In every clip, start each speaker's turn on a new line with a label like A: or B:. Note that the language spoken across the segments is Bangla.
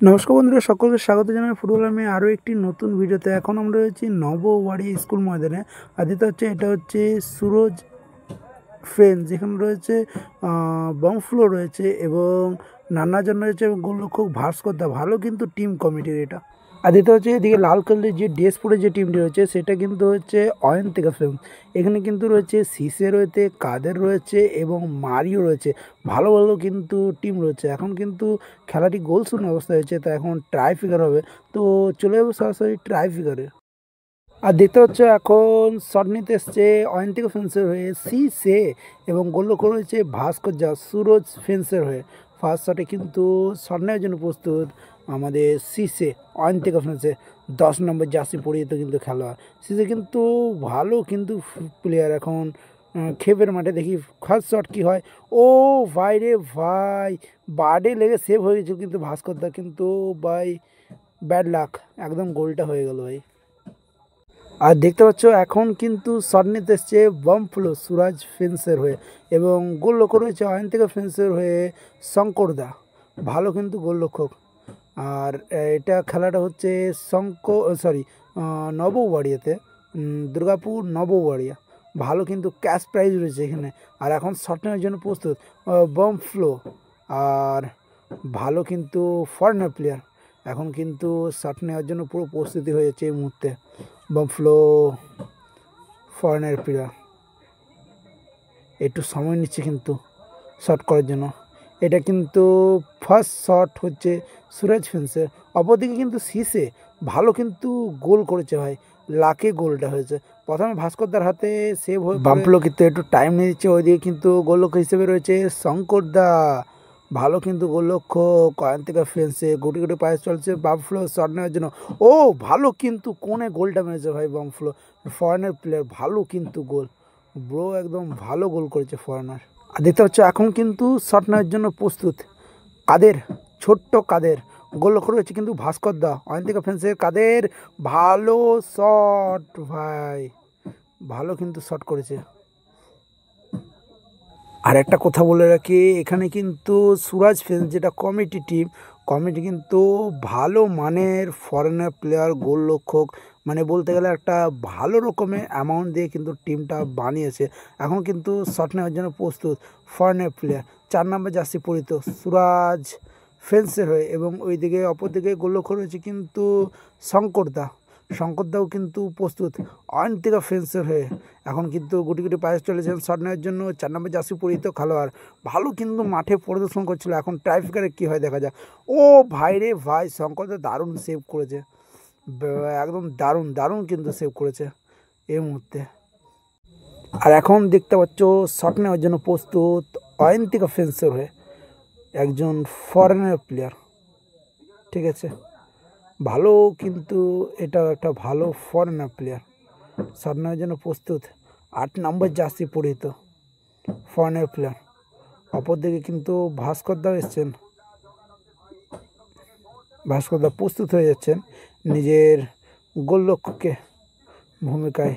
A: নমস্কার বন্ধুরা, সকলকে স্বাগত জানাই ফুটবল আমি আরও একটি নতুন ভিডিওতে। এখন আমরা রয়েছি নবওয়াড়িয়া স্কুল ময়দানে। আর এটা হচ্ছে সুরজ ফ্রেন্ডস, যেখানে রয়েছে বমফ্লো রয়েছে এবং নানাজন রয়েছে এবং গোলরক্ষক ভাস্কর দা। ভালো কিন্তু টিম কমিটির এটা। আর এদিকে লাল কালারের যে ড্রেস পরে যে টিমটি রয়েছে সেটা কিন্তু হচ্ছে অয়ন্তিকা ফিল্ম। এখানে কিন্তু রয়েছে সিসে রয়েছে, কাদের রয়েছে এবং মারিও রয়েছে। ভালো ভালো কিন্তু টিম রয়েছে। এখন কিন্তু খেলাটি গোল শূন্য অবস্থা হয়েছে, তো এখন ট্রাই ফিগার হবে। তো চলে যাবো সরাসরি ট্রাই ফিগারে। আর এখন শট নিতে এসছে অয়ন্তিকা ফেন্সের হয়ে সিসে এবং গোলরক্ষক রয়েছে ভাস্কর যা সুরজ ফেন্সের হয়ে। ফার্স্ট শটে কিন্তু শট নেওয়ার জন্য প্রস্তুত আমাদের সিসে অয়ন্তিকা ফেন্সে 10 নম্বর জার্সি পরিহিত কিন্তু খেলোয়াড়। সিসে কিন্তু ভালো কিন্তু প্লেয়ার। এখন খেপের মাঠে দেখি ফার্স্ট শট কী হয়। ও ভাই রে ভাই, বার্ডে লেগে সেভ হয়ে গেছিল কিন্তু ভাস্কর দা, কিন্তু ভাই ব্যাড লাক, একদম গোলটা হয়ে গেল ভাই। আর এখন কিন্তু শট নিতে এসছে বমফ্লো সুরাজ ফেন্সের হয়ে এবং গোলরক্ষক রয়েছে অয়ন্তিকা ফেন্সের হয়ে শঙ্করদা। ভালো কিন্তু গোলরক্ষক। আর এটা খেলাটা হচ্ছে নবওয়াড়িয়াতে, দুর্গাপুর নবওয়াড়িয়া। ভালো কিন্তু ক্যাশ প্রাইজ রয়েছে এখানে। আর এখন শট নেওয়ার জন্য প্রস্তুত বমফ্লো। আর ভালো কিন্তু ফরেনার প্লেয়ার। এখন কিন্তু শট নেওয়ার জন্য পুরো প্রস্তুতি হয়ে যাচ্ছে এই মুহূর্তে। বমফ্লো ফরেনার প্লেয়ার একটু সময় নিচ্ছে কিন্তু শট করার জন্য। এটা কিন্তু ফার্স্ট শট হচ্ছে সুরজ ফেন্সের। অপরদিকে কিন্তু সিসে ভালো কিন্তু গোল করেছে ভাই, লাকে গোলটা হয়েছে। প্রথমে ভাস্করদার হাতে সেভ হয়ে বামফ্লো কিন্তু একটু টাইম নিয়ে দিচ্ছে। ওইদিকে কিন্তু গোলরক্ষক হিসেবে রয়েছে শঙ্করদা। ভালো কিন্তু গোলরক্ষক অয়ন্তিকা ফেন্সে গুটি গুটি পায়ে চলছে বামফ্লো শট নেওয়ার জন্য। ও ভালো কিন্তু কোণে গোলটা মেরেছে ভাই বমফ্লো, ফরেনার প্লেয়ার। ভালো কিন্তু গোল ব্রো, একদম ভালো গোল করেছে ফরেনার। আর এখন কিন্তু শট নেওয়ার জন্য প্রস্তুত কাদের, ছোট্ট কাদের। গোলরক্ষক রয়েছে কিন্তু ভাস্কর দা অয়ন্তিকা ফেন্সের। কাদের ভালো শট ভাই, ভালো কিন্তু শট করেছে। আর একটা কথা বলে রাখি, এখানে কিন্তু সুরাজ ফেন্স যেটা কমিটি কিন্তু ভালো মানের ফরেনার প্লেয়ার গোলরক্ষক, মানে বলতে গেলে একটা ভালো রকমের অ্যামাউন্ট দিয়ে কিন্তু টিমটা বানিয়েছে। এখন কিন্তু শট নেওয়ার জন্য প্রস্তুত ফরেনার প্লেয়ার 4 নম্বর জার্সি পরিহিত সুরাজ ফেন্সের হয়ে এবং ওইদিকে অপরদিকে গোলরক্ষক রয়েছে কিন্তু শঙ্করদাও কিন্তু প্রস্তুত অয়ন্তিকা ফেন্সের হয়ে। এখন কিন্তু গুটি গুটি পায়ে চলেছেন শট নেওয়ার জন্য 4 নম্বর জার্সি পরিহিত খেলোয়াড়। ভালো কিন্তু মাঠে পরিদর্শন করছিল। এখন ট্রাইফিকারে কী হয় দেখা যাক। ও ভাই রে ভাই, শঙ্করদা দারুণ সেভ করেছে, একদম দারুণ কিন্তু সেভ করেছে এই মুহূর্তে। আর এখন দেখতে পাচ্ছ শট নেওয়ার জন্য প্রস্তুত অয়ন্তিকা ফেন্সের হয়ে একজন ফরেনার প্লেয়ার। ঠিক আছে, ভালো কিন্তু এটা একটা ভালো ফরেনার প্লেয়ার। শট নেওয়ার জন্য প্রস্তুত 8 নম্বর জার্সি পরিহিত ফরেনার প্লেয়ার। অপরদিকে কিন্তু ভাস্করদাও এসছেন। ভাস্করদা প্রস্তুত হয়ে যাচ্ছেন নিজের গোলরক্ষকের ভূমিকায়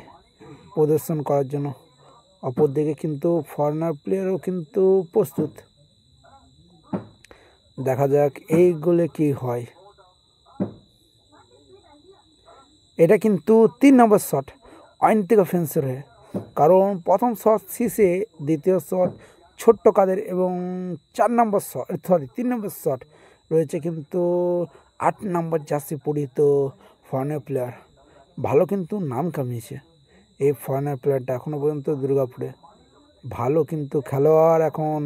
A: প্রদর্শন করার জন্য। অপরদিকে কিন্তু ফরেনার প্লেয়ারও কিন্তু প্রস্তুত। দেখা যাক এই গোলে কি হয়। এটা কিন্তু 3 নম্বর শট অয়ন্তিকা ফেন্সের হয়ে, কারণ প্রথম শট সিসে, দ্বিতীয় শট ছোট্ট কাদের এবং 3 নম্বর শট রয়েছে কিন্তু 8 নম্বর জার্সি পরিহিত ফরেনার প্লেয়ার। ভালো কিন্তু নাম কামিয়েছে এই ফরেনার প্লেয়ারটা এখনও পর্যন্ত দুর্গাপুরে। ভালো কিন্তু খেলোয়াড়। এখন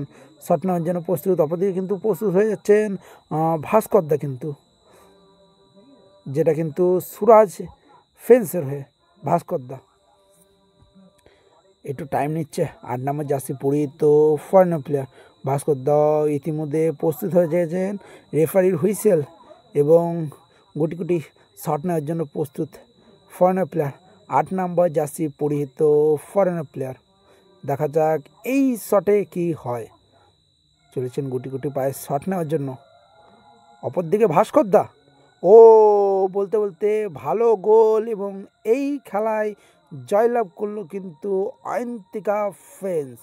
A: শট নেওয়ার জন্য প্রস্তুত। অপরদিকে কিন্তু প্রস্তুত হয়ে যাচ্ছেন ভাস্করদা, কিন্তু যেটা কিন্তু সুরাজ ফেন্সের হয়ে ভাস্করদা একটু টাইম নিচ্ছে। 8 নম্বর জার্সি পরিহিত ফরেনার প্লেয়ার ভাস্করদা ইতিমধ্যে প্রস্তুত হয়ে গিয়েছেন। রেফারির হুইসেল এবং গুটি গুটি শট নেওয়ার জন্য প্রস্তুত ফরেনার প্লেয়ার 8 নম্বর জার্সি পরিহিত ফরেনার প্লেয়ার। দেখা যাক এই শটে কি হয়। চলেছেন গুটি গুটি পায়ে শট নেওয়ার জন্য। অপরদিকে ভাস্করদা ও বলতে বলতে ভালো গোল এবং এই খেলায় জয়লাভ করলো কিন্তু অয়ন্তিকা ফেন্স।